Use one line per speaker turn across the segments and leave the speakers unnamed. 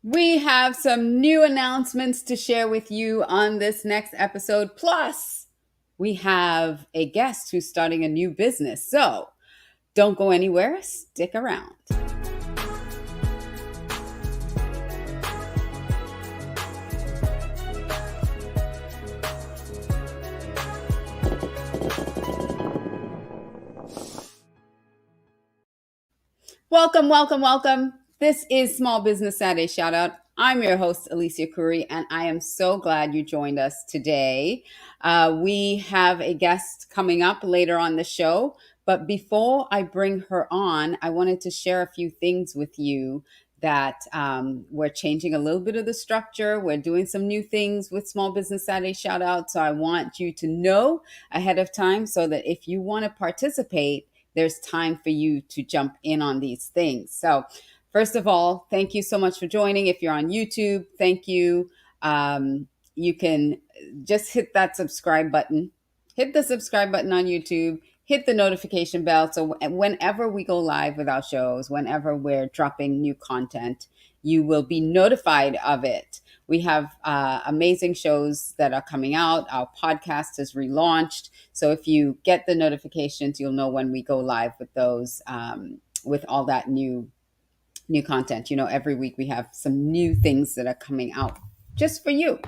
We have some new announcements to share with you on this next episode. Plus, we have a guest who's starting a new business. So don't go anywhere, stick around. Welcome, welcome, welcome. This is Small Business Saturday Shout Out. I'm your host, Alicia Couri, and I am so glad you joined us today. We have a guest coming up later on the show, but before I bring her on, I wanted to share a few things with you that we're changing a little bit of the structure. We're doing some new things with Small Business Saturday Shout Out, so I want you to know ahead of time so that if you want to participate, there's time for you to jump in on these things. So, first of all, thank you so much for joining. If you're on YouTube, thank you. You can just hit that subscribe button. Hit the subscribe button on YouTube. Hit the notification bell. So, whenever we go live with our shows, whenever we're dropping new content, you will be notified of it. We have amazing shows that are coming out. Our podcast is relaunched. So if you get the notifications, you'll know when we go live with those, with all that new content. You know, every week we have some new things that are coming out just for you.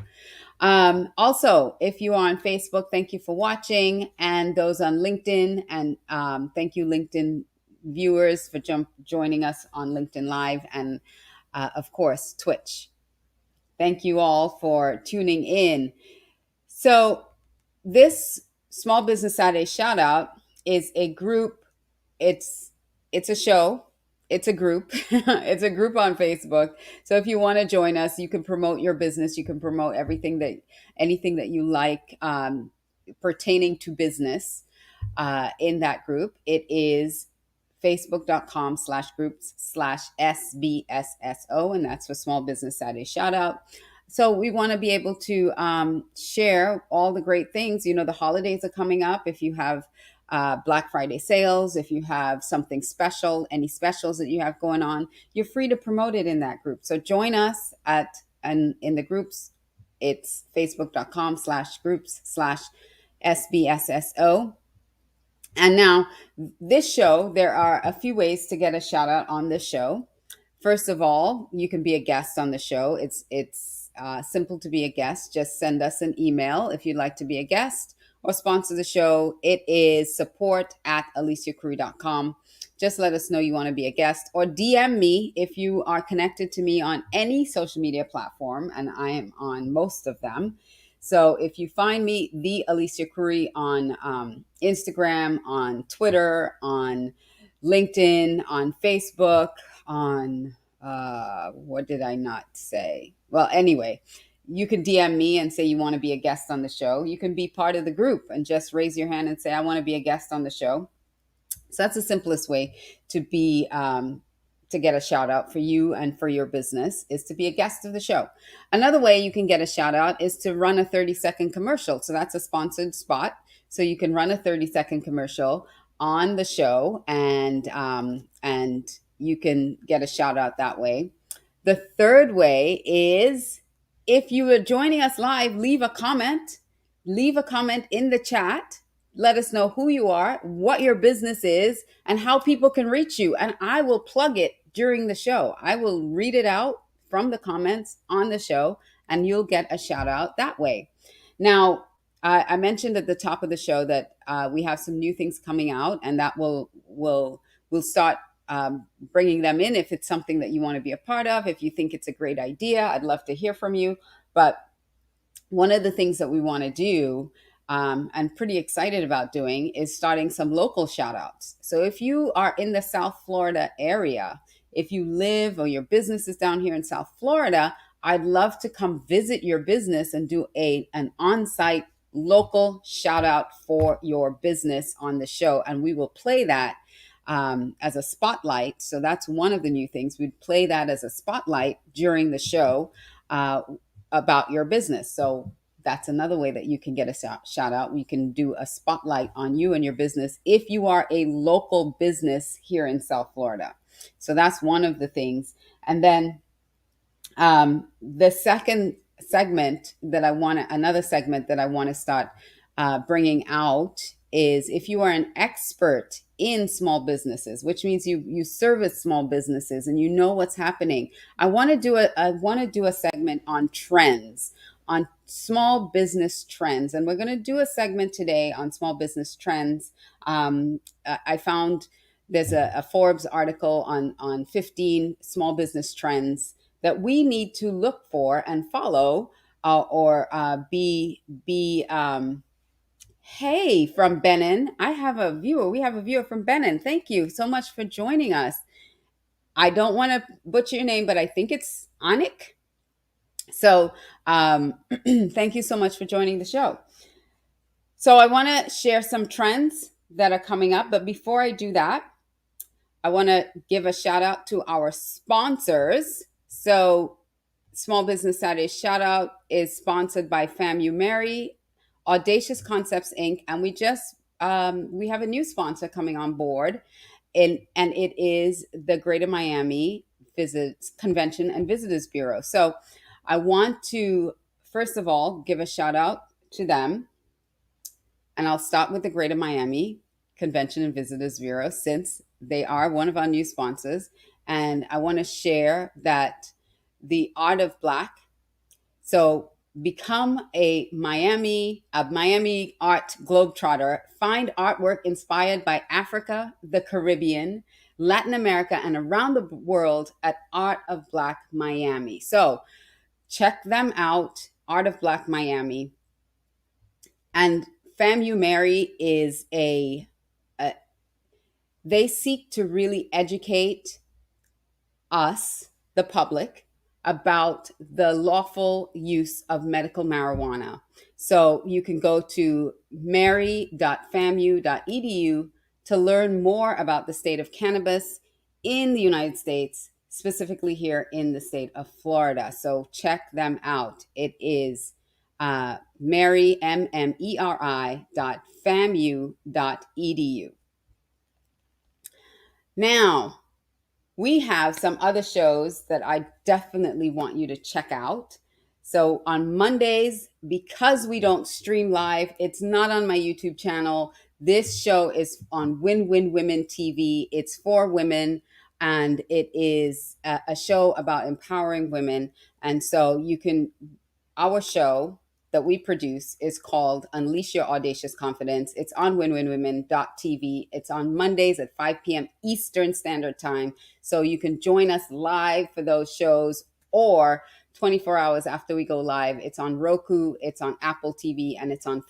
Also, if you are on Facebook, thank you for watching, and those on LinkedIn, and thank you, LinkedIn viewers, for joining us on LinkedIn Live, and of course, Twitch. Thank you all for tuning in. So, this Small Business Saturday Shout Out is a group. It's a show. It's a group. It's a group on Facebook. So if you want to join us, you can promote your business. You can promote anything that you like pertaining to business in that group. It is facebook.com/groups/SBSSO, and that's for Small Business Saturday Shout Out. So we want to be able to share all the great things. You know, the holidays are coming up. If you have Black Friday sales, if you have something special, any specials that you have going on, you're free to promote it in that group. So join us and in the groups. It's facebook.com/groups/SBSSO. And now, this show, there are a few ways to get a shout out on this show. First of all, you can be a guest on the show. It's simple to be a guest. Just send us an email if you'd like to be a guest or sponsor the show. It is support@aliciacouri.com. Just let us know you want to be a guest, or DM me if you are connected to me on any social media platform, and I am on most of them. So if you find me, the Alicia Couri, on Instagram, on Twitter, on LinkedIn, on Facebook, on what did I not say? Well, anyway, you can DM me and say you want to be a guest on the show. You can be part of the group and just raise your hand and say, I want to be a guest on the show. So that's the simplest way to be to get a shout out for you and for your business, is to be a guest of the show. Another way you can get a shout out is to run a 30-second commercial. So that's a sponsored spot. So you can run a 30-second commercial on the show, and you can get a shout out that way. The third way is, if you are joining us live, leave a comment. Leave a comment in the chat. Let us know who you are, what your business is, and how people can reach you. And I will plug it during the show. I will read it out from the comments on the show, and you'll get a shout out that way. Now, I mentioned at the top of the show that we have some new things coming out, and that we'll start bringing them in if it's something that you want to be a part of. If you think it's a great idea, I'd love to hear from you. But one of the things that we want to do, and pretty excited about doing, is starting some local shout outs. So if you are in the South Florida area, if you live or your business is down here in South Florida, I'd love to come visit your business and do an on-site local shout out for your business on the show. And we will play that as a spotlight. So that's one of the new things. We'd play that as a spotlight during the show about your business. So that's another way that you can get a shout out. We can do a spotlight on you and your business if you are a local business here in South Florida. So that's one of the things. And then The second segment that I want to, another segment that I want to start bringing out is if you are an expert in small businesses, which means you service small businesses and you know what's happening. I want to do a segment on trends, on small business trends, and we're going to do a segment today on small business trends. I found there's a Forbes article on 15 small business trends that we need to look for and follow, or be hey, from Benin. I have a viewer. We have a viewer from Benin. Thank you so much for joining us. I don't want to butcher your name, but I think it's Anik. So thank you so much for joining the show. So I want to share some trends that are coming up, but before I do that, I want to give a shout out to our sponsors. So Small Business Saturday shout out is sponsored by FAMU Mary, Audacious Concepts Inc., and we have a new sponsor coming on board, and it is the Greater Miami Visits Convention and Visitors Bureau. So I want to first of all give a shout out to them, and I'll start with the Greater Miami Convention and Visitors Bureau since they are one of our new sponsors, and I want to share that the Art of Black. So become a Miami art globetrotter. Find artwork inspired by Africa, the Caribbean, Latin America, and around the world at Art of Black Miami. So check them out, Art of Black Miami. And FAMU Mary is they seek to really educate us, the public, about the lawful use of medical marijuana. So you can go to mary.famu.edu to learn more about the state of cannabis in the United States, specifically here in the state of Florida. So check them out. It is Mary, MMERI .famu.edu. Now, we have some other shows that I definitely want you to check out. So on Mondays, because we don't stream live, it's not on my YouTube channel. This show is on Win Win Women TV. It's for women, and it is a show about empowering women. And so our show that we produce is called Unleash Your Audacious Confidence. It's on winwinwomen.tv. It's on Mondays at 5 p.m. Eastern Standard Time. So you can join us live for those shows, or 24 hours after we go live. It's on Roku, it's on Apple TV, and it's on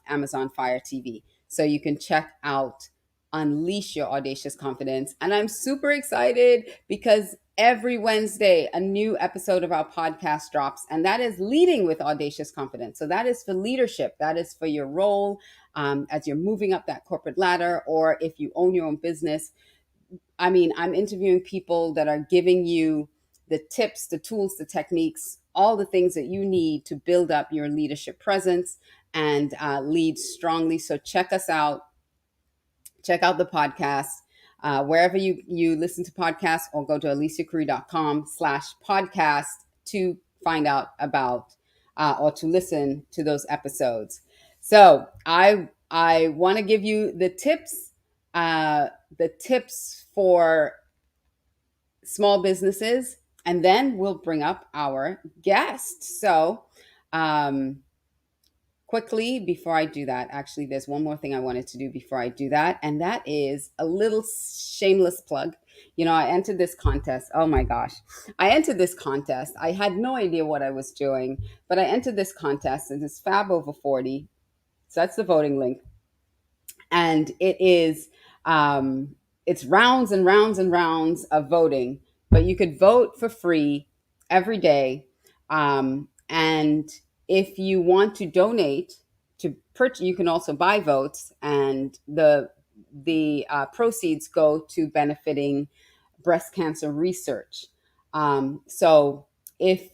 Amazon Fire TV. So you can check out Unleash Your Audacious Confidence. And I'm super excited because every Wednesday, a new episode of our podcast drops, and that is Leading with Audacious Confidence. So that is for leadership. That is for your role as you're moving up that corporate ladder, or if you own your own business. I mean, I'm interviewing people that are giving you the tips, the tools, the techniques, all the things that you need to build up your leadership presence and lead strongly. So check us out. Check out the podcast. Wherever you listen to podcasts, or go to aliciacouri.com/podcast to find out about or to listen to those episodes. So I want to give you the tips for small businesses, and then we'll bring up our guest. So quickly, before I do that, actually, there's one more thing I wanted to do before I do that, and that is a little shameless plug. I entered this contest. Oh my gosh. I entered this contest. I had no idea what I was doing, but I entered this contest, and it's Fab Over 40. So that's the voting link. And it's rounds and rounds and rounds of voting, but you could vote for free every day. And if you want to donate to purchase, you can also buy votes, and the proceeds go to benefiting breast cancer research. So if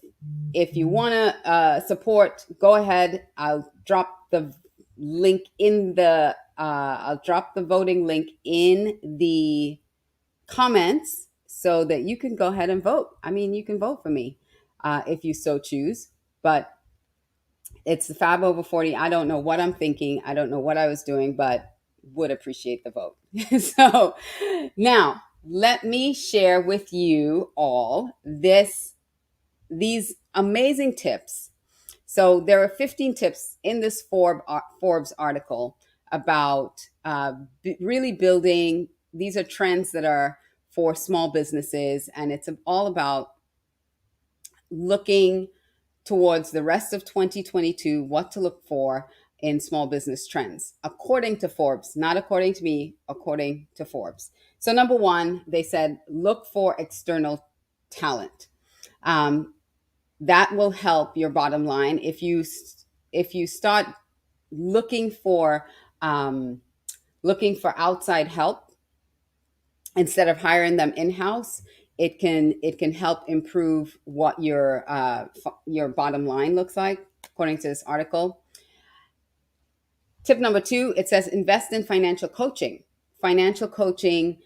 you want to support, go ahead. I'll drop the voting link in the comments so that you can go ahead and vote. I mean, you can vote for me. if you so choose. But it's the Fab Over 40. I don't know what I'm thinking. I don't know what I was doing, but would appreciate the vote. So now let me share with you all these amazing tips. So there are 15 tips in this Forbes article about really building. These are trends that are for small businesses, and it's all about looking towards the rest of 2022, what to look for in small business trends, according to Forbes, not according to me, according to Forbes. So number one, they said, look for external talent. That will help your bottom line. If you start looking for outside help instead of hiring them in-house, it can help improve what your bottom line looks like, according to this article. Tip number two, it says invest in financial coaching. Financial coaching,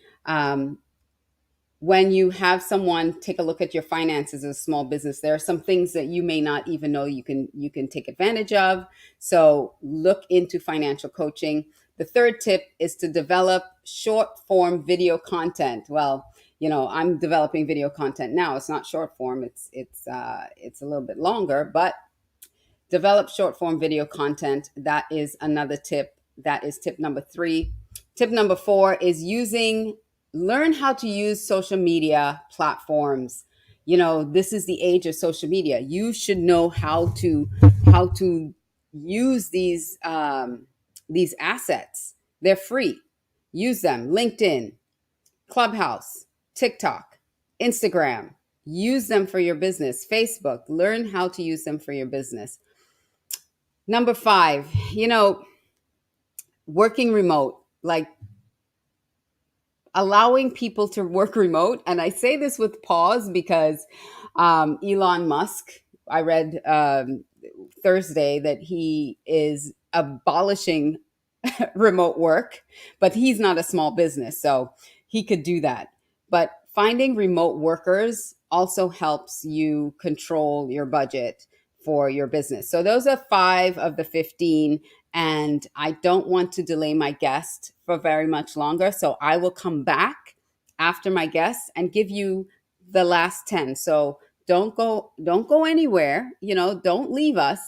when you have someone take a look at your finances as a small business, there are some things that you may not even know you can take advantage of. So look into financial coaching. The third tip is to develop short form video content. Well, I'm developing video content now. It's not short form. It's a little bit longer, but develop short form video content. That is another tip. That is tip number three. Tip number four is learn how to use social media platforms. This is the age of social media. You should know how to use these assets. They're free. Use them. LinkedIn, Clubhouse, TikTok, Instagram. Use them for your business. Facebook. Learn how to use them for your business. Number five, working remote, like allowing people to work remote. And I say this with pause because Elon Musk, I read Thursday that he is abolishing remote work, but he's not a small business, so he could do that. But finding remote workers also helps you control your budget for your business. So those are 5 of the 15. And I don't want to delay my guest for very much longer. So I will come back after my guest and give you the last 10. So don't go anywhere. Don't leave us.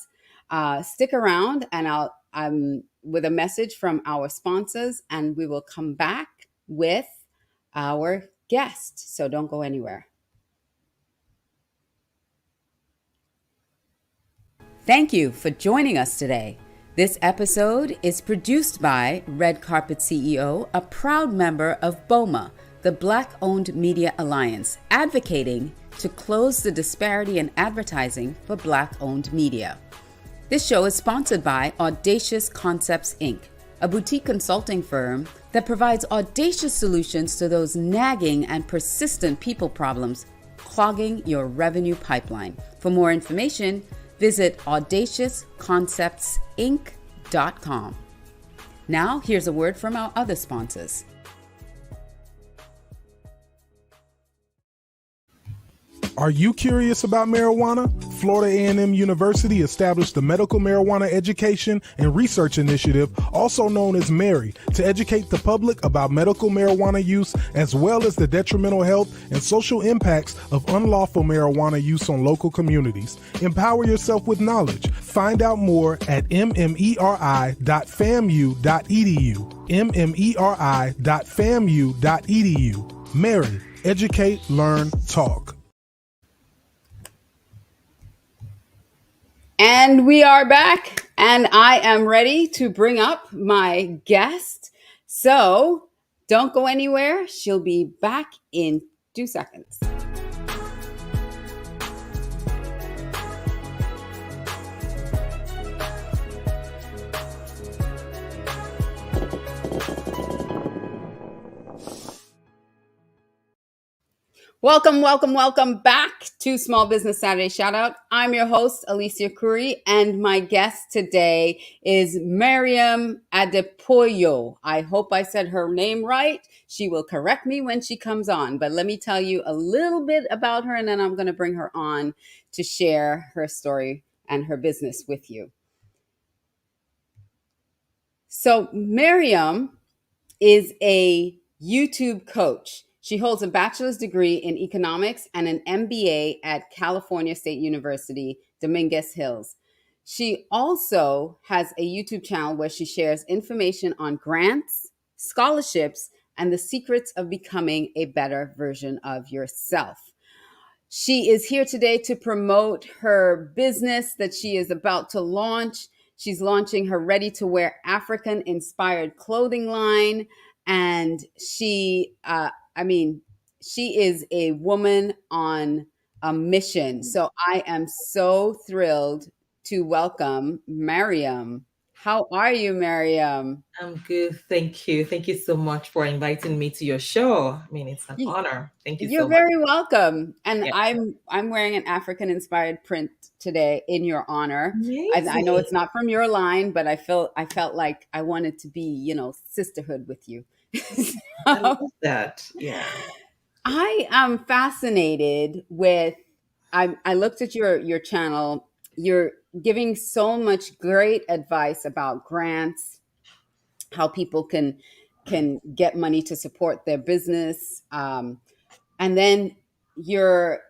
Stick around, and I'm with a message from our sponsors, and we will come back with our guest. So don't go anywhere. Thank you for joining us today. This episode is produced by Red Carpet CEO, a proud member of BOMA, the Black-Owned Media Alliance, advocating to close the disparity in advertising for Black-owned media. This show is sponsored by Audacious Concepts, Inc., a boutique consulting firm that provides audacious solutions to those nagging and persistent people problems clogging your revenue pipeline. For more information, visit audaciousconceptsinc.com. Now, here's a word from our other sponsors.
Are you curious about marijuana? Florida A&M University established the Medical Marijuana Education and Research Initiative, also known as MARY, to educate the public about medical marijuana use as well as the detrimental health and social impacts of unlawful marijuana use on local communities. Empower yourself with knowledge. Find out more at mmeri.famu.edu. mmeri.famu.edu. MARY. Educate, learn, talk.
And we are back, and I am ready to bring up my guest. So don't go anywhere. She'll be back in 2 seconds. Welcome back to Small Business Saturday Shout Out. I'm your host, Alicia Couri, and my guest today is Mariam Adepoju. I hope I said her name right. She will correct me when she comes on, but let me tell you a little bit about her, and then I'm going to bring her on to share her story and her business with you. So, Mariam is a YouTube coach. She holds a bachelor's degree in economics and an MBA at California State University, Dominguez Hills. She also has a YouTube channel where she shares information on grants, scholarships, and the secrets of becoming a better version of yourself. She is here today to promote her business that she is about to launch. She's launching her ready to wear African inspired clothing line. And she is a woman on a mission. So I am so thrilled to welcome Mariam. How are you, Mariam?
I'm good. Thank you. Thank you so much for inviting me to your show. I mean, it's an honor. Thank you
You're
so much.
very welcome. And
Yeah.
I'm wearing an African inspired print today in your honor. I know
Amazing.
it's not from your line, but I felt like I wanted to be, sisterhood with you.
I love
So,
that. Yeah.
I am fascinated with I looked at your channel. You're giving so much great advice about grants, how people can get money to support their business. And then you're,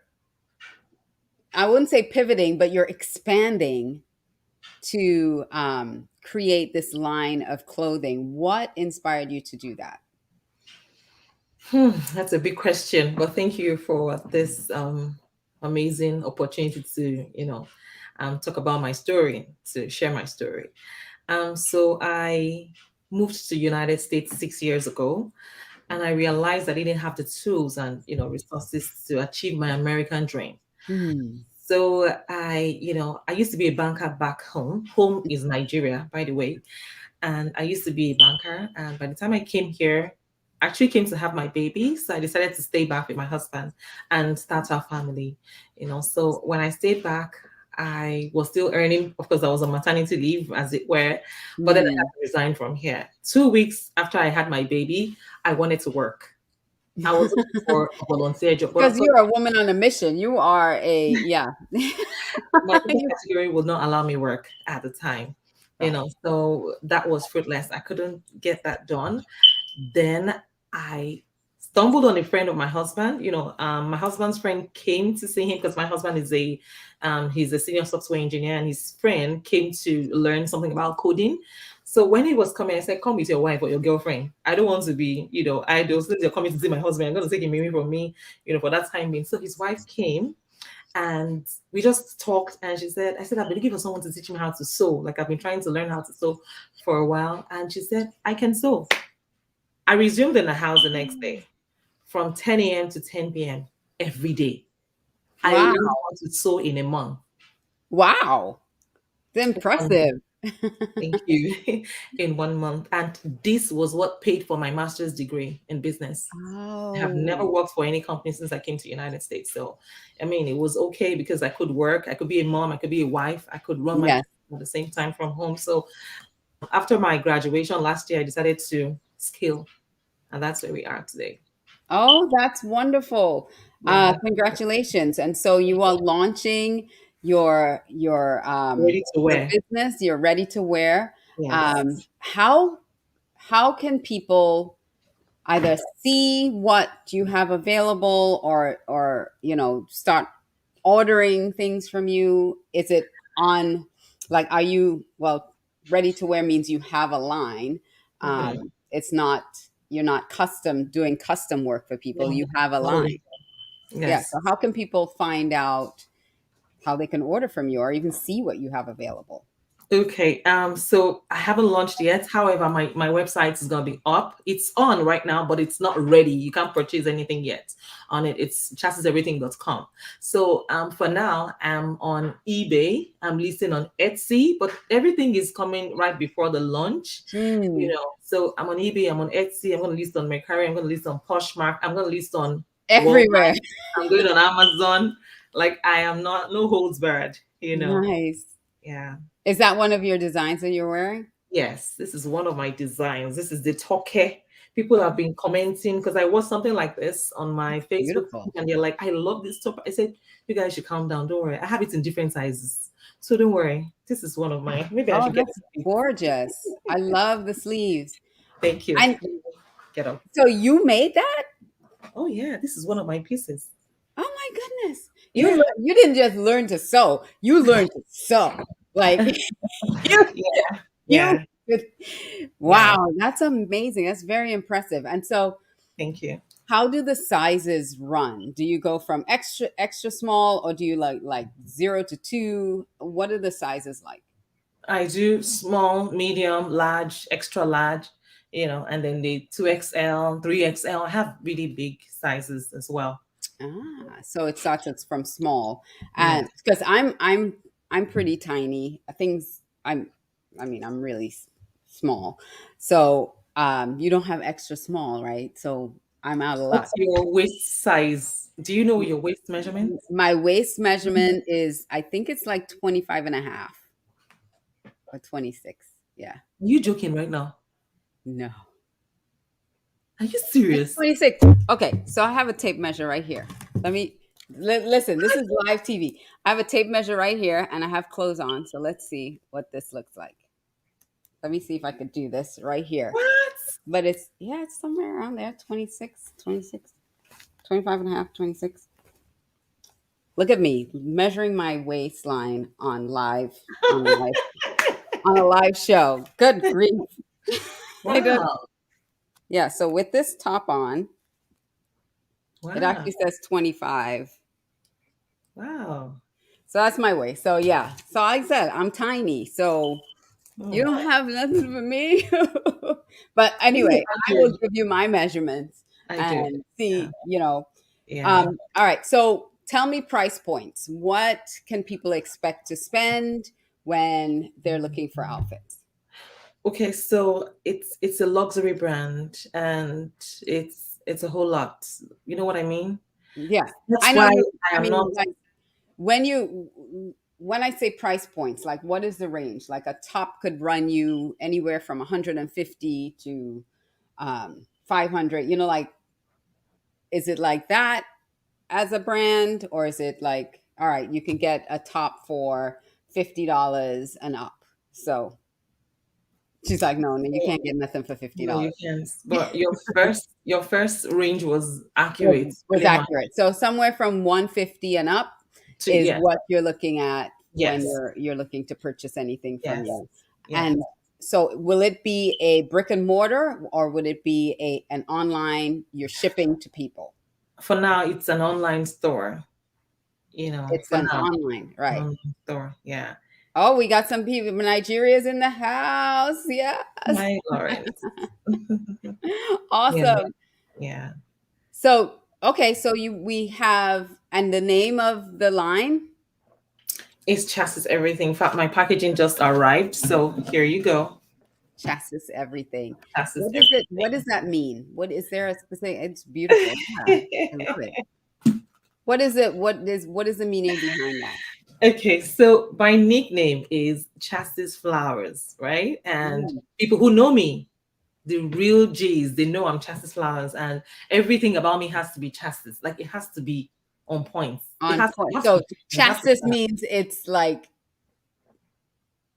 I wouldn't say pivoting, but you're expanding to create this line of clothing. What inspired you to do that?
That's a big question, but thank you for this amazing opportunity to, talk about my story, to share my story. So I moved to United States 6 years ago, and I realized I didn't have the tools and resources to achieve my American dream.
Hmm.
So I used to be a banker back home. Home is Nigeria, by the way. And I used to be a banker. And by the time I came here, I actually came to have my baby. So I decided to stay back with my husband and start our family. So when I stayed back, I was still earning. Of course, I was on maternity leave, as it were. But then I had
Hmm.
to resign from here. 2 weeks after I had my baby, I wanted to work. I was looking for a volunteer job, but of
Because
course,
you're a woman on a mission. You are a, yeah.
my job category would not allow me work at the time, so that was fruitless. I couldn't get that done. Then I stumbled on a friend of my husband. My husband's friend came to see him because my husband is he's a senior software engineer, and his friend came to learn something about coding. So when he was coming, I said, "Come with your wife or your girlfriend. I don't want to be, idle. Since you're coming to see my husband, I'm going to take him away from me, for that time being." So his wife came, and we just talked, and I said, "I've been looking for someone to teach me how to sew. Like, I've been trying to learn how to sew for a while." And she said, "I can sew." I resumed in the house the next day from 10 a.m. to 10 p.m. every day. I
Wow.
learned how to sew in a month.
Wow. It's
Um,
impressive.
Thank you. In 1 month. And this was what paid for my master's degree in business. I have never
Oh,
worked for any company since I came to the United States. So, I mean, it was okay because I could work. I could be a mom. I could be a wife. I could run my
yes.
business at the same time from home. So, after my graduation last year, I decided to scale, and that's where we are today.
Oh, that's wonderful.
Yeah,
Congratulations. And so you are launching
ready to
your
wear.
business, you're ready to wear.
Yes.
How can people either see what you have available or start ordering things from you? Is it on, like, are you, well, ready to wear means you have a line.
Mhm.
It's not, you're not doing custom work for people,
No,
you have a
not
line.
really.
Yeah,
Yes.
so how can people find out how they can order from you or even see what you have available?
Okay. So I haven't launched yet. However, my website is gonna be up. It's on right now, but it's not ready. You can't purchase anything yet on it. It's chassiseverything.com. So for now, I'm on eBay. I'm listing on Etsy, but everything is coming right before the launch.
Hmm.
So I'm on eBay, I'm on Etsy, I'm gonna list on Mercari, I'm gonna list on Poshmark, I'm gonna list on Walmart,
Everywhere.
I'm going on Amazon. Like I am not no holds barred, you know.
Nice.
Yeah.
Is that one of your designs that you're wearing?
Yes, this is one of my designs. This is the toque. People have been commenting because I wore something like this on my Facebook
Beautiful.
and they're like, I love this top. I said, you guys should calm down. Don't worry. I have it in different sizes. So don't worry. This is one of my, maybe I
Oh,
should get
that's
it.
gorgeous. I love the sleeves.
Thank you.
And
Get up.
so you made that?
Oh yeah, this is one of my pieces.
Oh my goodness.
Yeah.
You didn't just learn to sew. You learned to sew. Like you
Yeah.
you
Yeah.
wow, that's amazing. That's very impressive. And so
Thank you.
how do the sizes run? Do you go from extra small, or do you like 0 to 2? What are the sizes like?
I do small, medium, large, extra large, and then the 2XL, 3XL. I have really big sizes as well.
So it starts from small,
Yeah.
and because I'm pretty tiny. I'm really small, so you don't have extra small, right? So I'm out of luck.
What's your waist size? Do you know your waist measurement?
My waist measurement is, I think it's like 25 and a half or 26. Yeah.
You joking right now?
No.
Are you serious?
26. Okay, so I have a tape measure right here. Listen, this is live TV. I have a tape measure right here and I have clothes on. So let's see what this looks like. Let me see if I could do this right here.
What?
But it's somewhere around there, 26, 25 and a half, 26. Look at me measuring my waistline on a live show. Good grief.
Wow.
Yeah, so with this top on,
Wow.
it actually says 25.
Wow.
So that's my waist. So yeah. So like I said, I'm tiny. So you don't have nothing for me. But anyway, I will give you my measurements
I do.
and see,
Yeah.
all right. So tell me price points. What can people expect to spend when they're looking for outfits?
Okay, so it's a luxury brand and it's a whole lot. You know what I mean?
Yeah.
That's
I know
why
you
I am not.
like when I say price points, like what is the range? Like a top could run you anywhere from 150 to 500. Like, is it like that as a brand, or is it like, all right, you can get a top for $50 and up? So she's like, no, you can't get nothing for $50.
No, you can't. But your first range was accurate.
Was
pretty much.
accurate. So somewhere from 150 and up
To-
is
yeah.
what you're looking at when
Yes.
you're looking to purchase anything from
Yes.
you.
Yes.
And so will it be a brick and mortar, or would it be an online, you're shipping to people?
For now, it's an online store.
It's
For
an
now,
online, right?
online store. Yeah.
Oh, we got some people. Nigeria's in the house. Yes.
My Lawrence.
Awesome.
Yeah.
So, okay. So we have, and the name of the line?
It's Chasis Everything. In fact, my packaging just arrived. So here you go.
Chasis Everything.
Chasis
What is it? What does that mean? What is there a specific? It's beautiful. Yeah, I love it. What is it? What is the meaning behind that?
Okay, so my nickname is Chasis Flowers, right? And people who know me, the real G's, they know I'm Chasis Flowers, and everything about me has to be Chasis. Like it has to be on point.
On point. So Chasis means it's like,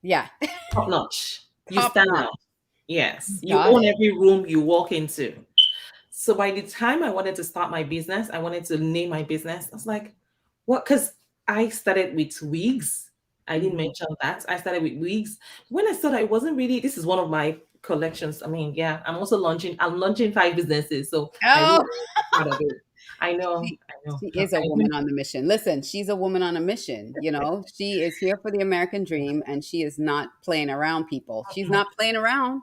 yeah,
top notch. You
Top
stand
notch.
out. Yes, you
Got
own
it.
every room you walk into. So by the time I wanted to start my business, I wanted to name my business. I was like, what? Because I started with wigs. I didn't mention that. I started with wigs. When I saw that it wasn't really, this is one of my collections. I mean, yeah, I'm launching 5 businesses. So I'm
Oh,
really proud of it. I know.
she is a woman on the mission. Listen, she's a woman on a mission. She is here for the American dream, and she is not playing around, people. She's not playing around.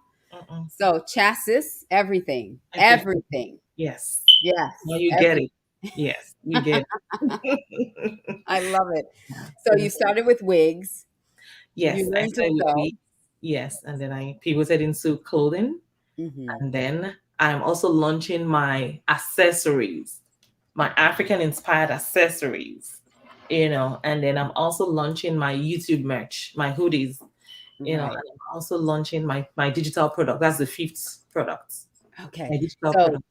So Chasis Everything. Everything.
Yes.
Yes.
Now you get it. Yes, you get it.
I love it. So you started with wigs.
Yes,
You
I
learned to
started with
sew.
wigs. Yes, and then I pivoted into clothing. And then I'm also launching my accessories, my African inspired accessories. And then I'm also launching my YouTube merch, my hoodies, and
Right.
I'm also launching my digital product. That's the fifth product,
Okay.
my digital
So
product.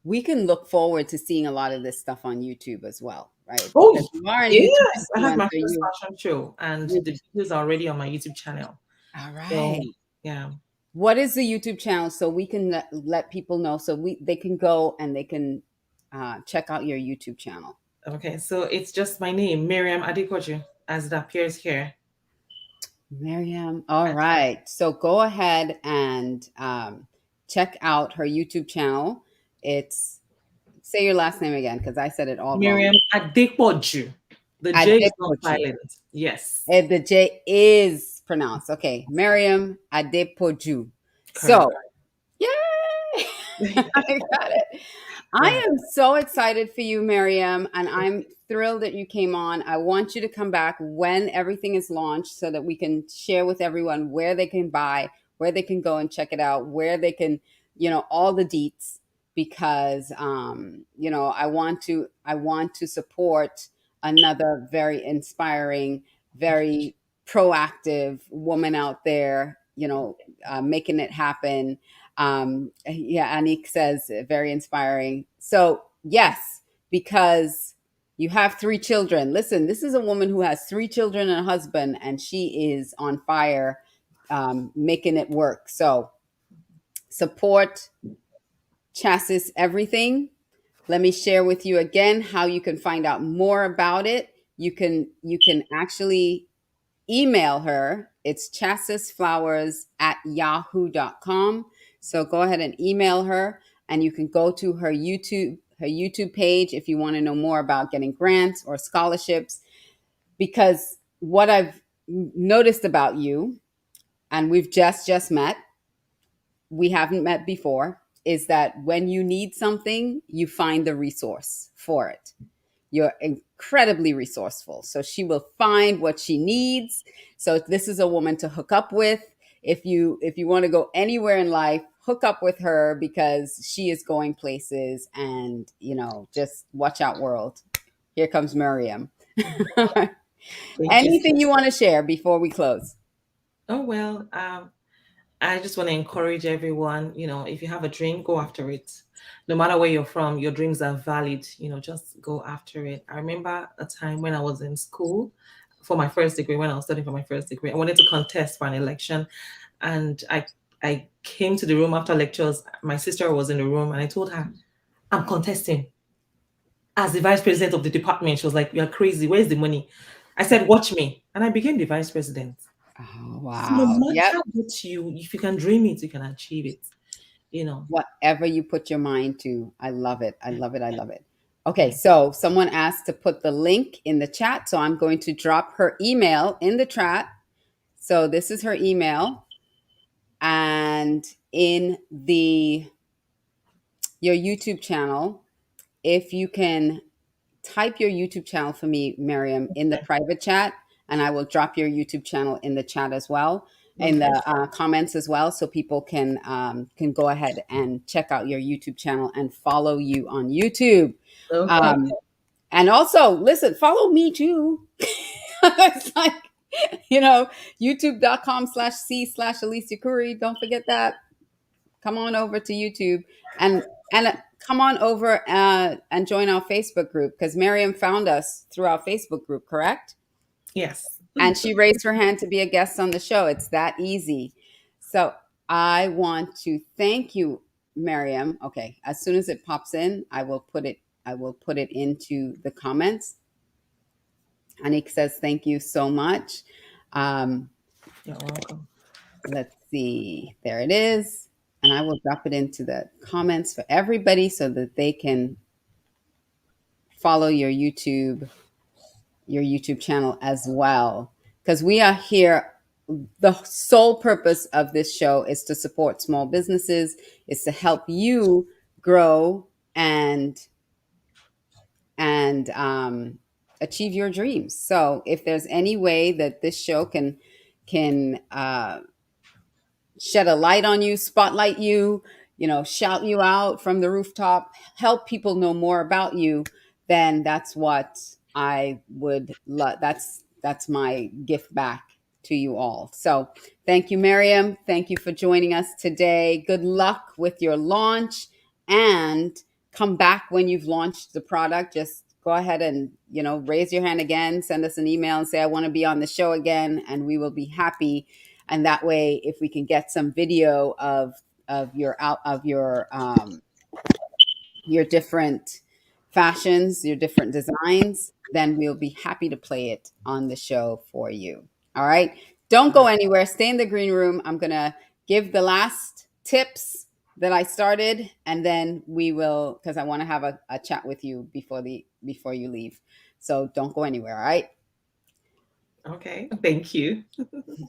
we can look forward to seeing a lot of this stuff on YouTube as well, right?
Oh,
Because you are a YouTube
yes. I have my
influencer.
first fashion show, and
You
the videos are already on my YouTube channel.
all
So,
right.
yeah.
What is the YouTube channel so we can let people know so they can go and they can check out your YouTube channel?
Okay. So it's just my name, Mariam Adepoju, as it appears here.
Mariam. All right. So go ahead and check out her YouTube channel. It's say your last name again because I said it all wrong.
Mariam Adepoju. The J is not
Adepoju.
silent. Yes.
The J is pronounced. Okay. Mariam Adepoju.
Correct.
So, yay! I got it.
Yeah.
I am so excited for you, Mariam, and I'm thrilled that you came on. I want you to come back when everything is launched so that we can share with everyone where they can buy, where they can go and check it out, where they can, all the deets because I want to support another very inspiring, very proactive woman out there, making it happen. Yeah, Anik says very inspiring. So, yes, because you have three children. Listen, this is a woman who has three children and a husband, and she is on fire, making it work. So, support Chasis Everything. Let me share with you again how you can find out more about it. You can actually email her. It's chasisflowers@yahoo.com. So go ahead and email her and you can go to her YouTube page if you want to know more about getting grants or scholarships because what I've noticed about you and we've just met, we haven't met before, is that when you need something, you find the resource for it. You're incredibly resourceful. So she will find what she needs. So this is a woman to hook up with. If you want to go anywhere in life, hook up with her because she is going places and, just watch out world. Here comes Miriam.
Thank you.
Anything you want to share before we close?
Oh, well, I just want to encourage everyone, if you have a dream, go after it. No matter where you're from, your dreams are valid, just go after it. I remember a time when I was in school for my first degree, when I was studying for my first degree, I wanted to contest for an election. And I came to the room after lectures. My sister was in the room and I told her, I'm contesting as the vice president of the department. She was like, you're crazy. Where's the money? I said, watch me. And I became the vice president.
Oh,
So no
wow. Yep.
matter what if you can dream it, you can achieve it.
Whatever you put your mind to. I love it. I love it. I love it. Okay, so someone asked to put the link in the chat. So I'm going to drop her email in the chat. So this is her email. And in your YouTube channel, if you can type your YouTube channel for me, Mariam, in the private chat, and I will drop your YouTube channel in the chat as well, in
Okay.
the comments as well, so people can go ahead and check out your YouTube channel and follow you on YouTube.
Okay.
And also, listen, follow me too. It's like, youtube.com/c/Alicia Couri. Don't forget that. Come on over to YouTube and come on over and join our Facebook group because Mariam found us through our Facebook group, correct?
Yes.
And she raised her hand to be a guest on the show. It's that easy. So I want to thank you, Mariam. Okay, as soon as it pops in, I will put it into the comments. Anik says thank you so much.
You're welcome.
Let's see. There it is. And I will drop it into the comments for everybody so that they can follow your YouTube channel as well. Because we are here. The sole purpose of this show is to support small businesses, is to help you grow and achieve your dreams. So if there's any way that this show can shed a light on you, spotlight you, shout you out from the rooftop, help people know more about you, then that's what I would love that's my gift back to you all. So thank you, Mariam. Thank you for joining us today. Good luck with your launch, and come back when you've launched the product. Just go ahead and, raise your hand again, send us an email and say, I want to be on the show again, and we will be happy. And that way, if we can get some video of your different fashions, your different designs, then we'll be happy to play it on the show for you. All right. Don't go anywhere. Stay in the green room. I'm going to give the last tips that I started, and then we will, because I want to have a chat with you before you leave. So don't go anywhere. All right.
Okay, thank you.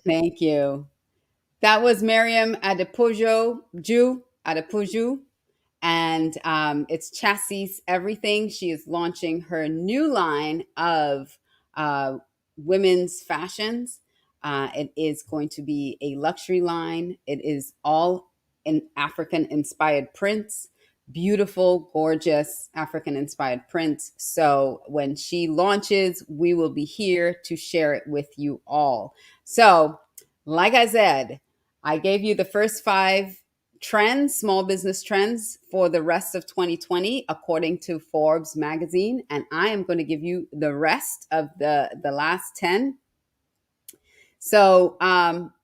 Thank you. That was Mariam Adepoju, and it's Chasis Everything. She is launching her new line of women's fashions. It is going to be a luxury line. It is all in African inspired prints, beautiful, gorgeous African inspired prints. So when she launches, we will be here to share it with you all. So, like I said, I gave you the first 5 trends, small business trends for the rest of 2020, according to Forbes magazine. And I am going to give you the rest of the last 10. So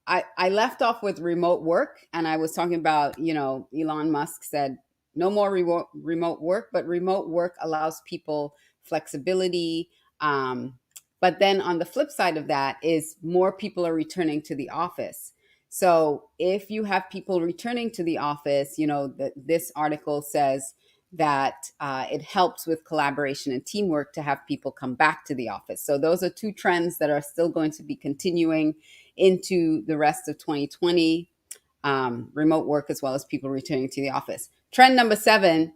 I left off with remote work, and I was talking about, Elon Musk said no more remote work, but remote work allows people flexibility. But then on the flip side of that is more people are returning to the office. So if you have people returning to the office, this article says that it helps with collaboration and teamwork to have people come back to the office. So those are 2 trends that are still going to be continuing into the rest of 2020, remote work as well as people returning to the office. Trend number 7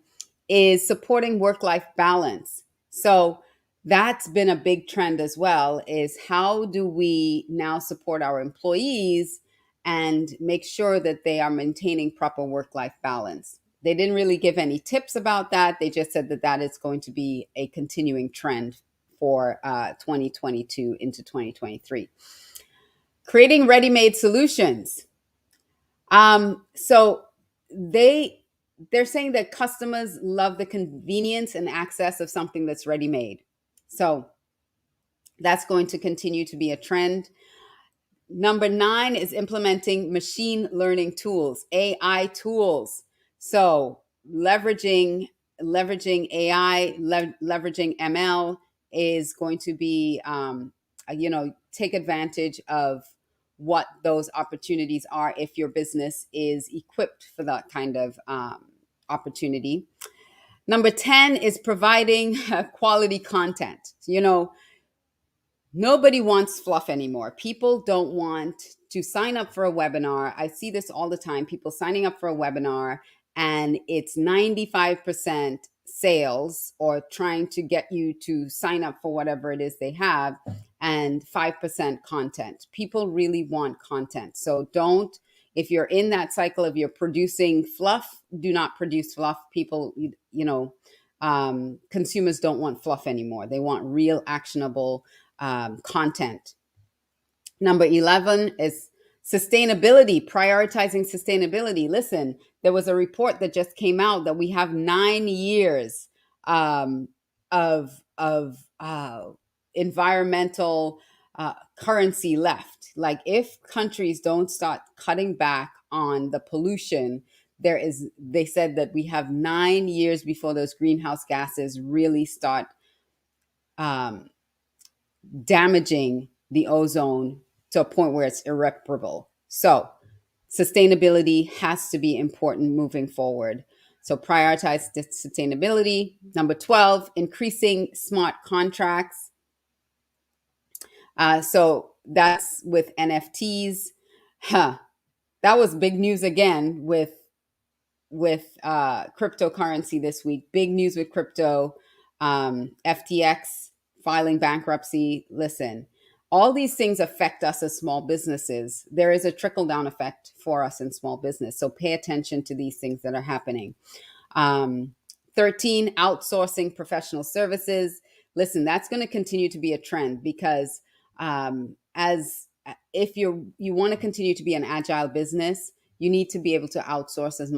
is supporting work-life balance. So that's been a big trend as well, is how do we now support our employees and make sure that they are maintaining proper work-life balance. They didn't really give any tips about that. They just said that that is going to be a continuing trend for 2022 into 2023. Creating ready-made solutions. So they're saying that customers love the convenience and access of something that's ready-made. So that's going to continue to be a trend. Number 9 is implementing machine learning tools, AI tools. So leveraging AI, leveraging ML is going to be, take advantage of what those opportunities are if your business is equipped for that kind of opportunity. Number 10 is providing quality content. Nobody wants fluff anymore. People don't want to sign up for a webinar. I see this all the time. People signing up for a webinar, and it's 95% sales or trying to get you to sign up for whatever it is they have, and 5% content. People really want content. So if you're in that cycle of you're producing fluff, do not produce fluff. People, consumers don't want fluff anymore. They want real actionable content. Number 11 is sustainability, prioritizing sustainability. Listen, there was a report that just came out that we have 9 years of environmental currency left. Like, if countries don't start cutting back on the pollution, they said that we have 9 years before those greenhouse gases really start damaging the ozone to a point where it's irreparable. So sustainability has to be important moving forward. So prioritize sustainability. Number 12, increasing smart contracts. So that's with NFTs. That was big news again with cryptocurrency this week. Big news with crypto. FTX filing bankruptcy. Listen, all these things affect us as small businesses. There is a trickle-down effect for us in small business. So pay attention to these things that are happening. 13, outsourcing professional services. listen, that's going to continue to be a trend because as if you want to continue to be an agile business, you need to be able to outsource as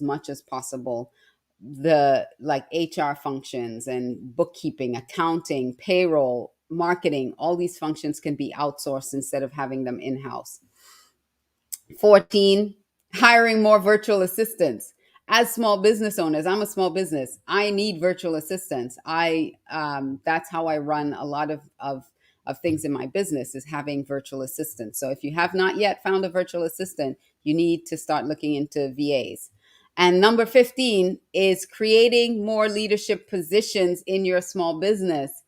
much as possible the like HR functions and bookkeeping, accounting, payroll, marketing. All these functions can be outsourced instead of having them in-house. 14, hiring more virtual assistants. As small business owners, I'm a small business. I need virtual assistants. That's how I run a lot of things in my business, is having virtual assistants. So if you have not yet found a virtual assistant, you need to start looking into VAs. And number 15 is creating more leadership positions in your small business.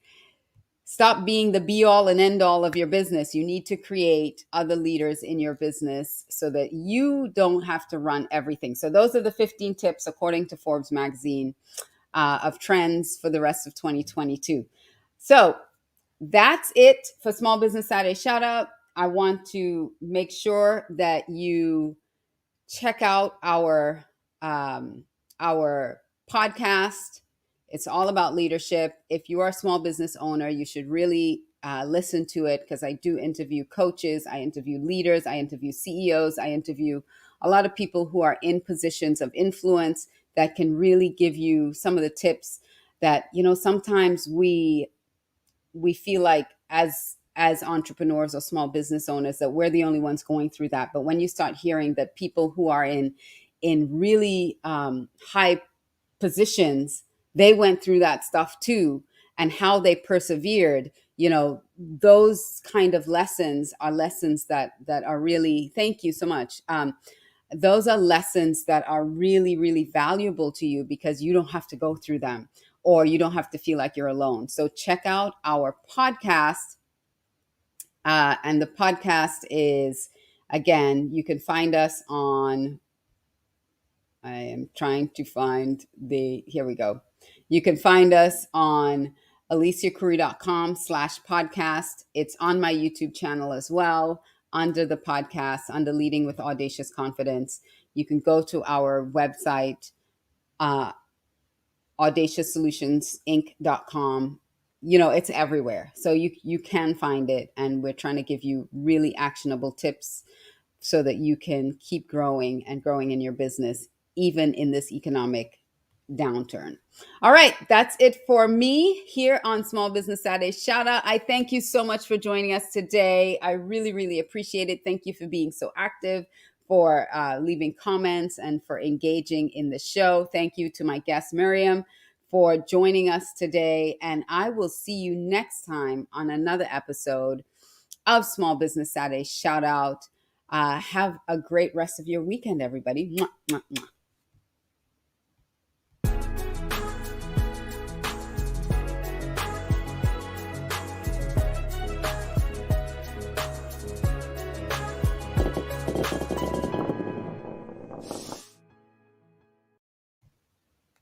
Stop being the be all and end all of your business. You need to create other leaders in your business so that you don't have to run everything. So those are the 15 tips, according to Forbes magazine, of trends for the rest of 2022. So that's it for Small Business Saturday Shout Out. I want to make sure that you check out our podcast. It's all about leadership. If you are a small business owner, you should really listen to it, because I do interview coaches, I interview leaders, I interview CEOs, I interview a lot of people who are in positions of influence that can really give you some of the tips that, sometimes we feel like as entrepreneurs or small business owners that we're the only ones going through that. But when you start hearing that people who are in really high positions, they went through that stuff too, and how they persevered, those kind of lessons are lessons that are really, thank you so much. Those are lessons that are really, really valuable to you, because you don't have to go through them, or you don't have to feel like you're alone. So check out our podcast. And the podcast is, again, you can find us on, I am trying to find here we go. You can find us on aliciacouri.com/podcast. It's on my YouTube channel as well, under the podcast, under Leading with Audacious Confidence. You can go to our website, audacioussolutionsinc.com. It's everywhere. So you can find it. And we're trying to give you really actionable tips so that you can keep growing and growing in your business, even in this economic downturn. All right, that's it for me here on Small Business Saturday Shout Out. I thank you so much for joining us today. I really, really appreciate it. Thank you for being so active, for leaving comments, and for engaging in the show. Thank you to my guest, Mariam, for joining us today. And I will see you next time on another episode of Small Business Saturday Shout Out. Have a great rest of your weekend, everybody. Mwah, mwah, mwah.